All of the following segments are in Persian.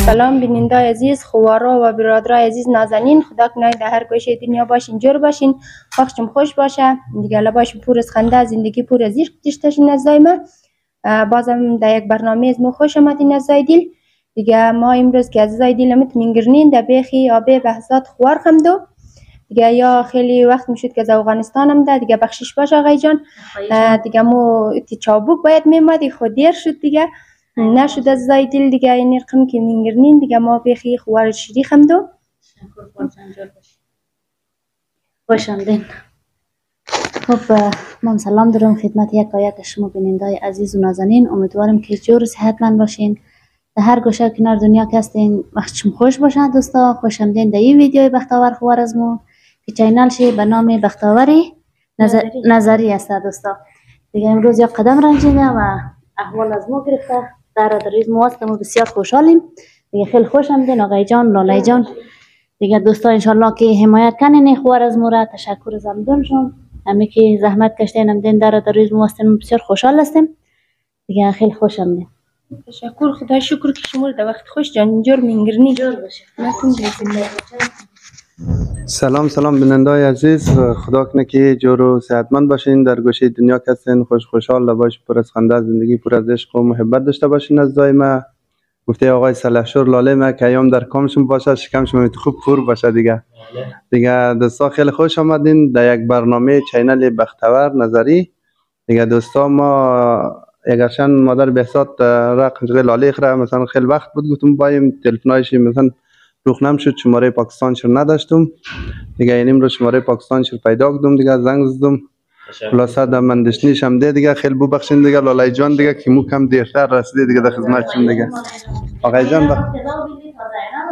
سلام بیننده عزیز، خوارا و برادرای عزیز نازنین، خدا کنه در هر گوشه دنیا باشین، جور باشین، وقتشون خوش باشه دیگه، لباش پر از خنده، زندگی پر از عشق داشتین نزدای ما. بازم در یک برنامه از ما خوش آمدین نزدای دل دیگه. ما امروز که عزیزای دلمت مینگرنین در بیخی آبه بهزاد خوار خمدو دیگه، یا خیلی وقت میشد که از افغانستانم ده دیگه، بخشش باش آقای جان دیگه. مو تی چابوک باید میمادی خود دیر شد دیگه، نشد از زای دل دیگه. این رقم که مینگرنین دیگه ما بیخی خوار شریخ هم دو خوش آمدین. خب من سلام دارم خدمت یک آیت شما بیننده عزیز و نازنین. امیدوارم که جور و صحتمند باشین، در هر گوشه کنار دنیا که هستین وقتشون خوش باشه. دوستا خوش آمدین در این ویدیوی بختاور خوار از ما که چینل شه به نام بختاوری نظری است. دوستا دیگه امروز یک قدم رنجیده و احوال از ما گرفته در ریز مواست ما بسیار خوشحالیم دیگه. خیلی خوش آمدین آقای جان، لاله جان دیگه. دوستا انشالله که حمایت کنین خوار از ما را. تشکر از همدونشون همه که زحمت کشتین همدین در ریز مواستیم، بسیار خوشحال هستیم دیگه. خیلی خوش آمدین. تشکر، خدا شکر که شما در وقت خوش جان اینجور مینگرنی. سلام بینندای عزیز، خدا کنه که جور و صحتمند باشین، در گوشه دنیا که هستین خوشحال باش، پر از خنده، زندگی پر از عشق و محبت داشته باشین. از دای ما گفته آقای سلحشور لاله ما که ایام در کامشون باشه، شکمشون خوب پر باشه دیگه. دوستا خیلی خوش آمدین در یک برنامه چینل بختاور نظری دیگه. دوستا ما اگرچند مادر بهزاد رقم لاله خره مثلا خیلی وقت بود گفتم بایم تلفنایش مثلا روخ نمیشد، شماره پاکستان شر نداشتم دیگه. این امروز شماره پاکستان شر پیدا کردم دیگه، زنگ زدم خلاصه در مندشنیش هم دیگه. خیلی ببخشید دیگه لاله جان دیگه که مو کم دیرتر رسیده دیگه در خدمتشون دیگه. آقای جان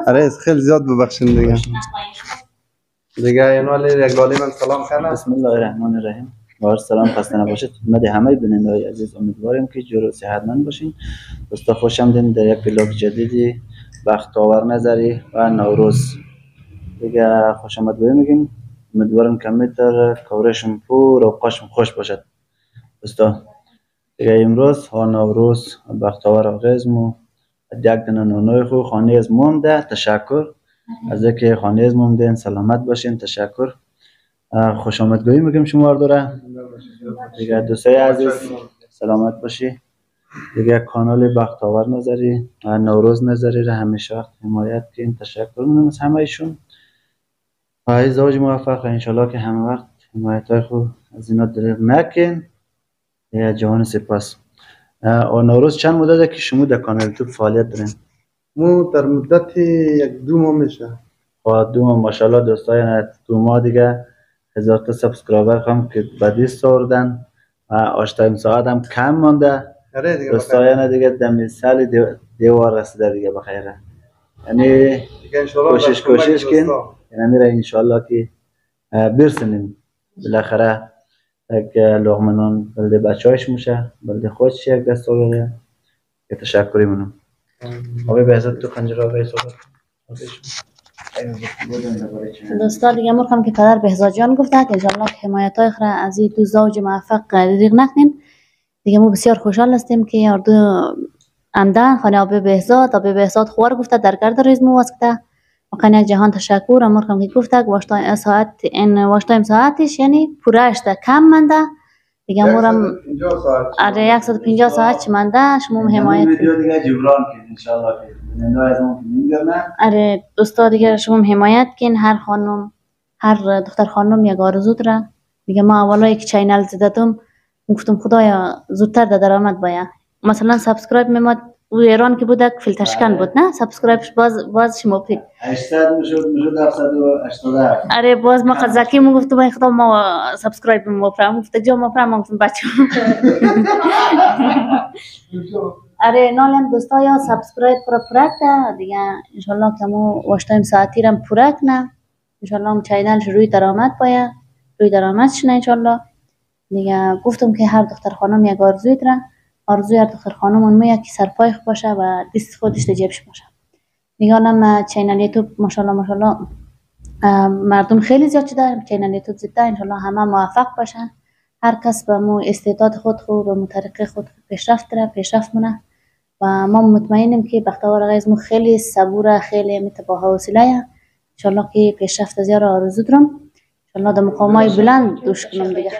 آره خیلی زیاد ببخشید دیگه. اینوال یک لاله من سلام کنم. بسم الله الرحمن الرحیم. بار سلام، خسته نباشید خدمت همه بینندگان عزیز. امیدوارم که جور و صحتمند باشین. دوستا خوش آمدین در یک ویلوگ جدیدی بختاور نظری و نوروز دیگه. خوش آمد میگیم. امیدوارم که میتر کورشون پر و قاشم خوش باشد دوستا دیگه. امروز ها نوروز بختاور آغازمو یک دنه نونوی خو خانه از مونده. تشکر از اینکه خانه از موندین، سلامت باشین. تشکر، خوش آمدگویی میگم شما داره دیگه. دوستای عزیز سلامت باشی دیگه. کانال بختاور نظری و نوروز نظری را همیشه وقت حمایت کن. تشکر میکنم از همه ایشون. ازدواج موفق انشالله که همه وقت حمایت های خود از اینا دریغ نکن یا جوان. سپاس. و نوروز چند مدته که شما در کانال یوتیوب فعالیت دارین؟ مو در مدت یک 2 ماه میشه. 2 ماه ماشاءالله دوستای. 2 ماه دیگه 1000 تا سابسکرایبر هم که بدیست آوردن و آشتایم ساعت هم کم مانده دوستای دیگه. دمی سال دیوار رسیده دیگه بخیره. یعنی کوشش کن یعنی را انشالله که برسنیم بالاخره یک لقمه نان بلده بچه‌هاش میشه، بلده خودش یک دست آوره که تشکری منم. آقای بهزاد تو خنجر آقای صحبت دوستا دیگه مرخم که پدر بهزاد جان گفته که انشالله که حمایت های خره از این دو زوج موفق دریغ نکنین دیگه. ما بسیار خوشحال هستیم که اردو عمدن خانه آبی بهزاد خوار گفته در گرد ریز مواسکته واقعا یک جهان تشکر. امرکم که گفته واشتایم ساعت این واشتایم ساعتش یعنی پورشته کم منده دیگه. مورم 150 ساعت چه منده. شما حمایت ویدیو دیگه جبران کن انشالله که بیننده از اون میگردن. آره دوستا دیگه شما حمایت کن. هر خانم هر دختر خانم یک آرزو داره دیگه. ما اولایی که چینل زدم گفتم خدایا زودتر در درآمد باید. مثلا سابسکرایب میمد و ایران که بود فیلتر شکن بود نه سابسکرایبش باز شما پی 800 میشد 787. آره باز ما قزاکی مو گفتم ای خدا ما سابسکرایب مو پرام گفت جو ما پرام گفتم بچه. آره نالم دوستا یا سابسکرایب پرکتا دیگه انشالله که مو واشتایم ساعتی رم پرکنه انشالله چینل روی درآمد باید، روی درآمدش نه انشالله دیگه. گفتم که هر دختر خانم یک آرزوی داره. آرزوی هر دختر خانم اون یک سرپای خوب باشه و دست خودش در جیبش باشه دیگه. الان چینل یوتیوب ماشاءالله مردم خیلی زیاد شده. چینل یوتیوب زیاده انشالله همه موفق باشن. هر کس به مو استعداد خود به مو طریق خود پیشرفت داره، پیشرفت مونه و ما مطمئنیم که بختیوار آقای از ما خیلی صبوره، خیلی با حوصله. انشالله که پیشرفت زیاد آرزو دارم. انشالله در مقامای بلند دوش کنم دیگه.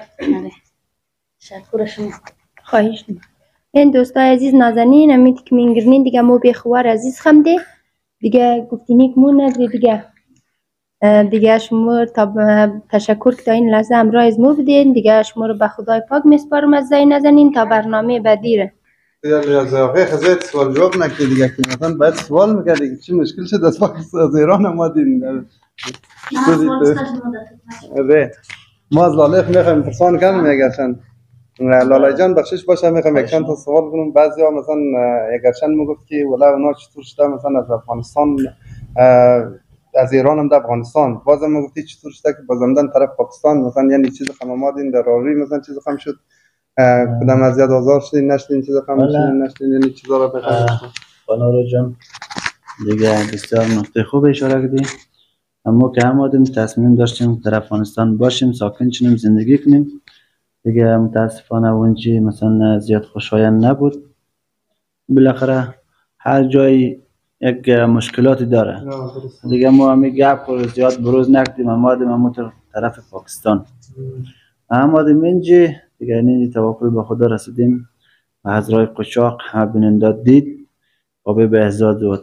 تشکر شما. خواهش می‌کنم. این دوستای عزیز نازنین امید که میگرنین دیگه مو بخوار عزیز خمده دیگه گفتینی که مو نداری دیگه شما تشکر که تا این لحظه همراه از ما بودین دیگه. شما رو به خدای پاک میسپارم از نازنین تا برنامه بعدی رو. از آقای خزایت سوال جواب نکرد دیگه که مثلا باید سوال میکردی که چی مشکل شد از پاکستان از ایران آمدین. ما از لاله میخوایم پرسان کنیم اگرچند لاله جان بخشش باشه میخوایم یک چند تا سوال کنم. بعضی ها مثلا اگرچند میگفت که ولی اونا چطور شده مثلا از افغانستان از ایران هم در افغانستان بازم میگفتی چطور شده که بازم طرف پاکستان مثلا یعنی چیز خم آمدین در راوی مثلا چیز خم شد کدام از زیاد آزار شدین نشدین چیز خم شدین نشدین یعنی چیزا را بخوایم خانم جان دیگه بسیار نقطه خوب اشاره کردی. اما که همادیم تصمیم داشتیم در افغانستان باشیم ساکن شیم زندگی کنیم دیگه متاسفانه اونجا مثلا زیاد خوشایند نبود. بالاخره هر جایی یک مشکلاتی داره دیگه. ما همین گپ رو زیاد بروز نکردیم امادیم طرف پاکستان امادیم اینجا دیگه. اینجا توکل به خدا رسیدیم و از راه قشاق همه بیننده دید آب بهزاد و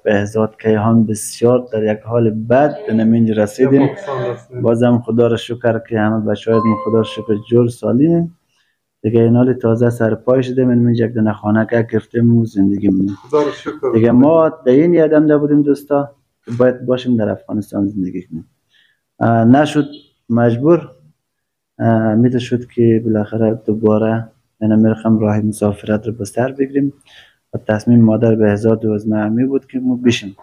بهزاد کیهان بسیار در یک حال بد به نمینج رسیدیم. بازم خدا را شکر که همه بچه های خدا را شکر جور سالیم دیگه. این حال تازه سر پای شده من یک دونه خانه که گرفتیم و زندگی مونیم دیگه. ما در این یادم ده بودیم دوستا که باید باشیم در افغانستان زندگی کنیم. نشد مجبور میده شد که بالاخره دوباره من میرخم راه مسافرت رو بستر بگیریم و تصمیم مادر بهزاد و از معمی بود که ما بشیم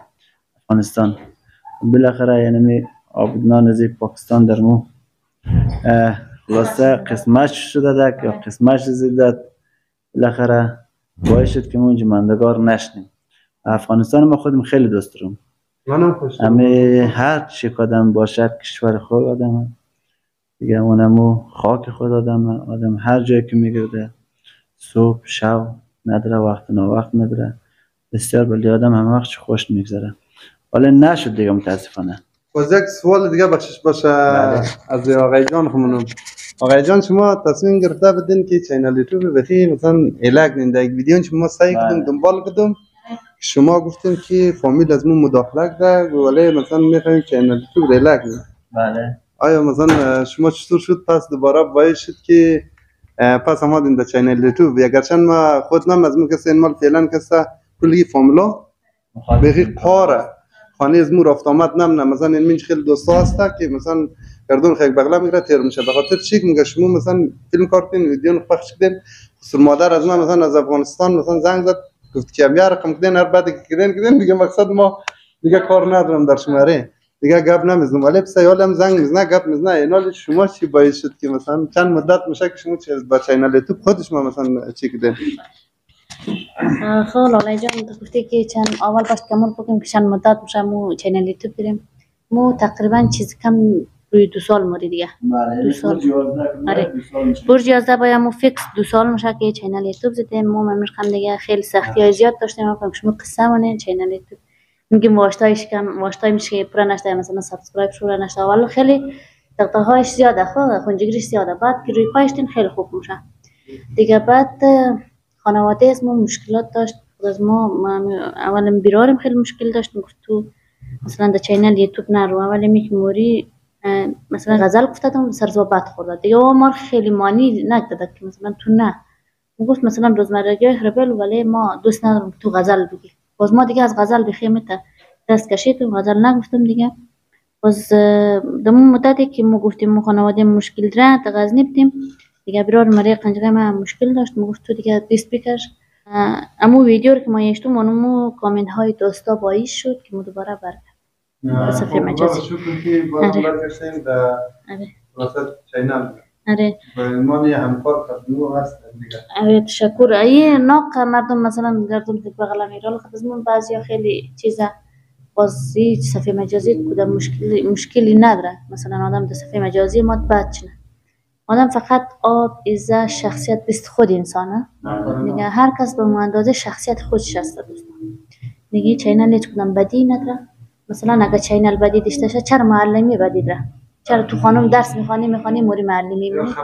افغانستان. بالاخره یعنی آبادان از پاکستان در مو خلاصه قسمت شده ده یا قسمت زده بالاخره باعث شد که ما اونجا ماندگار نشنیم. افغانستان ما خودم خیلی دوست دارم. منم خوشم. همه هر چی قدم باشد کشور خود آدم دیگه اونمو خاک خود آدم هر جایی که میگرده صبح شب نداره وقت وقت نداره بسیار بلی آدم همه وقت خوش میگذره. ولی نشد دیگه متاسفانه. باز یک سوال دیگه بخشش باشه از آقای جان خمونم. آقای جان شما تصمیم گرفته بدین که چینل یوتیوب بخی مثلا الگ نین در یک ویدیو شما سعی کردم دنبال کردم شما گفتین که فامیل از من مداخله کرده ولی مثلا میخوایم چینل یوتیوب الگ نین. بله. آیا مثلا شما چطور شد پس دوباره باید شد که پس آمدین در چینل یوتیوب اگرچند ما خود نم از من کسی این مال فعلا کسی کلی فامیلا بخی قاره خانه از مو رفت آمد نم مثلا این منش خیلی دوستا هسته که مثلا گردون خیلی بغلا میگیره تیر میشه به خاطر چی میگه شما مثلا فیلم کارتین ویدیو پخش کردین خصوص مادر از من مثلا از افغانستان مثلا زنگ زد گفت که امیا رقم کردین هر بعد که کردین دیگه مقصد ما دیگه کار ندارم در شماره دیگه گپ نمیزنم ولی بسیار هم زنگ میزنه گپ میزنه اینال شما چی باید شد که مثلا چند مدت میشه که شما با چینل یوتیوب خودش ما مثلا چی کردین. خب لاله جان گفتی که چند اول باید کمال بکنیم که چند مدت میشه مو چینل یوتیوب بریم. مو تقریبا چیز کم روی 2 سال موری دیگه. 2 سال. آره. برج 11 باید مو فیکس 2 سال میشه که چینل یوتیوب زدیم. مو میخوام دیگه خیلی سختی های زیاد داشتیم که شما قصه مونین چینل یوتیوب میگیم واشتایش کم واشتای میشه پورا نشده مثلا سابسکرایب شو نشده ولی خیلی دغدغه هاش زیاده خونجگریش زیاده بعد که روی پایشتین خیلی خوب میشه دیگه. بعد خانواده از ما مشکلات داشت از ما اولا بیرارم خیلی مشکل داشت گفت تو مثلا در چینل یوتیوب نرو اولی میک موری مثلا غزل گفتم سر صحبت خورد دیگه ما خیلی مانی نکرد که مثلا تو نه گفت مثلا روزمرگی هربل ولی ما دوست ندارم تو غزل بگی باز ما دیگه از غزل بخیمت دست کشیدم غزل نگفتم دیگه. باز دمون مدتی که ما گفتیم ما خانواده مشکل داره تا غزنی بودیم دیگه برار مری قنجره ما مشکل داشت ما گفت تو دیگه بیست بکش اما ویدیو رو که ما یشتم اونمو کامنت های دوستا باعث شد که ما دوباره برگردیم صفحه مجازی. شکر که باز برگشتیم در وسط چینل. آره. ما یه همکار کردنو هست دیگه. آره تشکر. ای ناق مردم مثلا گردون که بغل میرال خدمت بعضیا خیلی چیزا باز صفحه مجازی کدام مشکلی نداره مثلا آدم در صفحه مجازی ما بعد چنه آدم فقط آب، عزت، شخصیت دست خود انسانه دیگه. هر کس به اندازه شخصیت خودش هست دوستان دیگه. چینل هیچ کدام بدی نداره. مثلا اگه چینل بدی داشته شه چرا معلمی بدی داره؟ چرا تو خانم درس میخوانی موری معلمی میمونی؟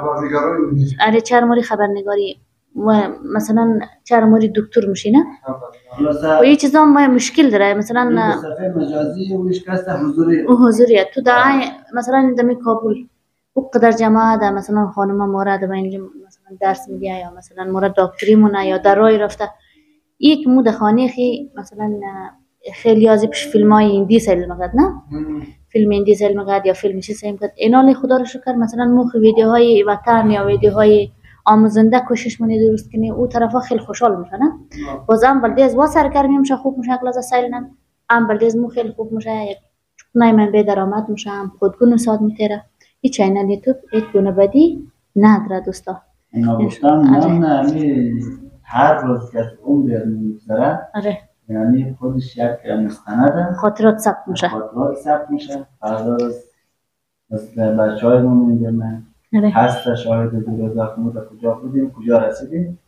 آره چرا موری خبرنگاری و مثلا چرا موری دکتر میشی نه؟ و یه چیزا ما مشکل داره. مثلا صفحه مجازی و اشکست حضوریت تو دعای مثلا دمی کابل او قدر جماعت ده مثلا خانم مورد به اینجا مثلا درس میگه یا مثلا مورد دکتری مونه یا در راه رفته یک مود خانه خی مثلا خیلی ازی پیش فیلم های هندی سیل مقد نه فیلم هندی سیل مقد یا فیلم چی سیل مقد اینالی خدا رو شکر مثلا موخ ویدیوهای وطن یا ویدیوهای آموزنده کوشش منی درست کنی او طرفا خیلی خوشحال میشه نه بازم بلدی از وا سرگرمی میشه خوب میشه کلاس سیل نه ام بلدی از مو خیلی خوب میشه یک نه من به درآمد میشه هم خودگون ساد میتره این چینل یوتیوب یک گونه بدی نداره دوستا. اینا گفتم من همی هر روز که اون بیاد میگذره یعنی خودش یک مستنده خاطرات ثبت میشه فردا روز مثل بچه های ما میگم هست شاهد دور زخمو در کجا بودیم کجا رسیدیم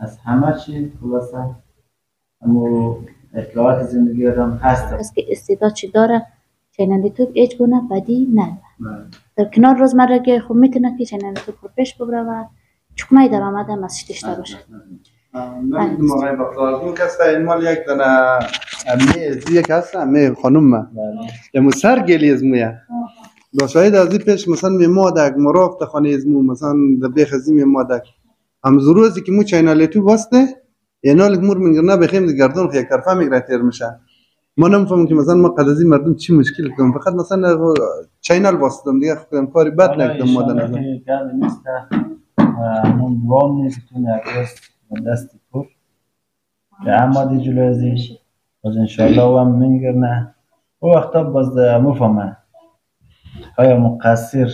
از همه چی خلاصه اما اطلاعات زندگی آدم هست. کسی که استعداد چی داره چینل یوتیوب هیچ گونه بدی نداره. در کنار روزمرگی خوب میتونه که چینل یوتیوب رو پیش ببره و چکمه درآمد هم ازش داشته باشه. نمیدونم آقای بختیار این کسته این مال یک دانه امی ازی که هست امی خانم یه سر گلی از مویه داشاید از این پیش مثلا میمادک مراف خانه از مو مثلا در بیخ ازی میمادک هم ضروری که مو چینل یوتیوب واسطه اینا الامور میگرنه بخیم گردون خیلی طرفا میگره تیر میشه. ما نمیفهمم که مثلا ما قدازی مردم چی مشکل کنم فقط مثلا چینل واسطم دیگه خودم کاری بد نکردم مادر نظر نیست همون دوام نیست که تو نگرست دستی پر که اما دی جلو ازیش باز انشاءالله او هم میگرنه او وقتا باز مفهمه آیا مقصر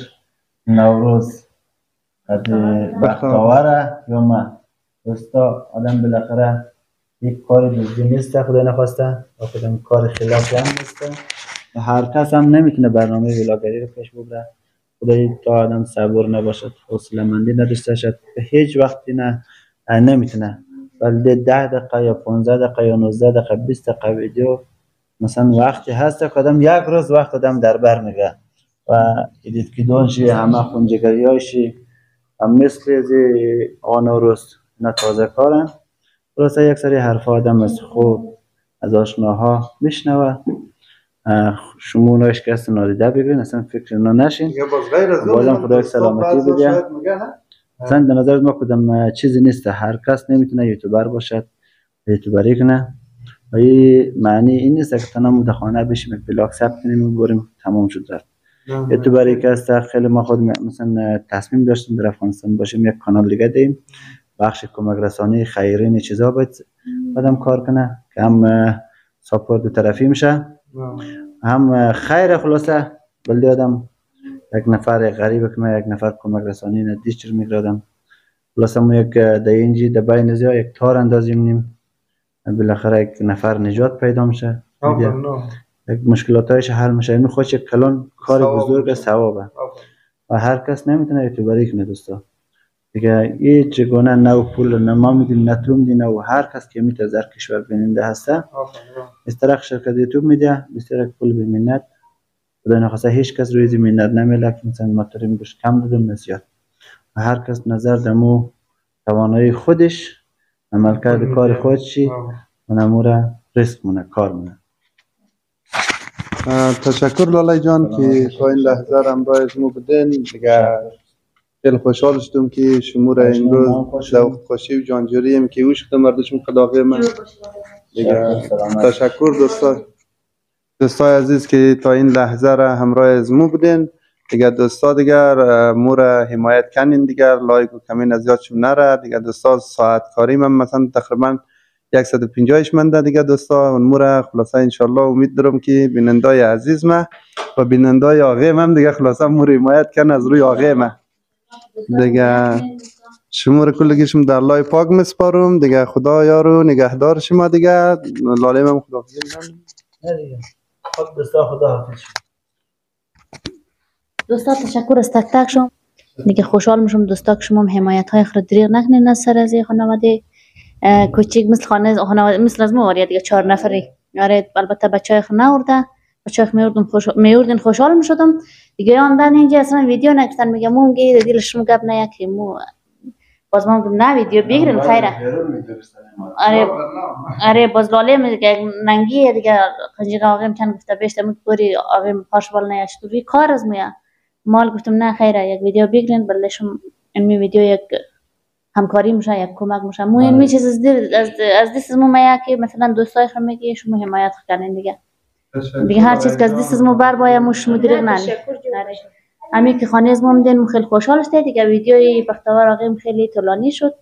نوروز قد بختاوره یا ما دوستا آدم بالاخره یک کار دوزی نیسته خدا نخواسته و خودم کار خلافی هم نیسته و هر کس هم نمیتونه برنامه ولاگری رو پیش ببره. خدایی تا آدم صبور نباشد حوصله مندی نداشته شد به هیچ وقتی نمیتونه بلده 10 دقیقه یا 15 دقیقه یا 19 دقیقه 20 دقیقه ویدیو مثلا وقتی هست که آدم یک روز وقت آدم در بر میگه و ادیت کیدونشی همه خونجگریایشی هم مثل از آقا نوروز اینا تازه کارن خلاصه یک سری حرف آدم از خوب از آشناها میشنوه شمونش که است نادیده ببین اصلا فکر اونا نشین بازم خدا سلامتی بده. اصلا در نظر ما کدام چیزی نیست هر کس نمیتونه یوتیوبر باشد یوتیوبری کنه و این معنی این نیست که تنها در خانه بشیم بلاگ ثبت کنیم و بریم تمام شد رفت. یوتیوبری که است خیلی ما خود مثلا تصمیم داشتیم در افغانستان باشیم یک کانال دیگه دیم بخش کمک رسانی خیرین چیزا بدم کار کنه که هم ساپورت دو طرفی میشه هم خیر خلاصه بلدی آدم یک نفر غریب که من یک نفر کمک رسانی ندیشتر میگردم خلاصه ما یک در اینجی در بین ازیا یک تار اندازیم نیم بالاخره یک نفر نجات پیدا میشه یک مشکلاتایش حل میشه این خودش یک کلان کار بزرگ ثوابه و هر کس نمیتونه یوتیوبری کنه دوستا دیگه یه چگونه نو پول نه ما میدیم نه تو میدین و هر کس که میتونه در کشور بیننده هسته استراق شرکت یوتیوب میده استراق پول به منت خدا نخواسته هیچ کس روی منت نمیله که مثلا ما تریم بهش کم دادم زیاد و هر کس نظر دمو توانایی خودش عملکرد کار خودشی و نموره ریسک مونه کار مونه. تشکر لالای جان که تا این لحظه هم باید مو بدین دیگه خیلی خوشحال شدم که شما را امروز ذوق خوشی و جانجوری هم که اوش خدمت مردشون قداغه من دیگه تشکر دوستای عزیز که تا این لحظه را همراه از مو بودین دیگه دوستا دیگر مو را حمایت کنین دیگر لایک و کامنت از یادشون نره دیگه دوستا ساعت کاری من مثلا تقریبا 150 منده دیگه دوستا اون مو را خلاصه ان شاء الله امید دارم که بینندای عزیز ما و بینندای آقای من دیگه خلاصه مو را حمایت کنن از روی آقای من دیگه شما رو کلگیشم در لای پاک مسپارم دیگه خدا یارو نگهدار شما دیگه لاله من خدا دیگه خود دوستا خدا حافظ دوستا تشکر از تک تک شما دیگه. خوشحال میشم دوستا که شما حمایت های خود دریغ نکنین از سر از خانواده کوچیک مثل خانواده مثل از ما دیگه 4 نفری. آره البته بچهای خود نورده، بچهای خود میوردن خوشحال میشدم دیگه. آمدن اینجا اصلا ویدیو نکردن، میگم مو میگه دلش گپ نیاکی مو باز ما گفتم نه ویدیو بگیرین خیره. آره باز لاله میگه ننگی دیگه خنجی آقا چند گفته بیشتر میگوری آقا پاش بال نیاشتوری کار از میا مال. گفتم نه خیره یک ویدیو بگیرین بلشم این ویدیو یک همکاری میشه یک کمک میشه. مو این چیز از دست مو میا که مثلا دوستای خود میگه شما حمایت کنین دیگه هر چیز که از دست مو بر باید مش مدیر نه. همین که خانه از ما مدین خیلی خوشحال شده دیگه. ویدیوی بختیوار آقایم خیلی طولانی شد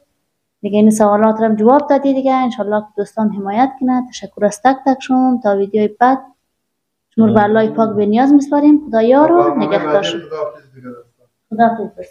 دیگه، این سوالات رو جواب دادی دیگه. انشالله که دوستان حمایت کنه. تشکر از تک تک شما. تا ویدیوی بعد شما رو به الله پاک به نیاز میسپاریم. خدا یار و نگهدار شما. خدا حافظ.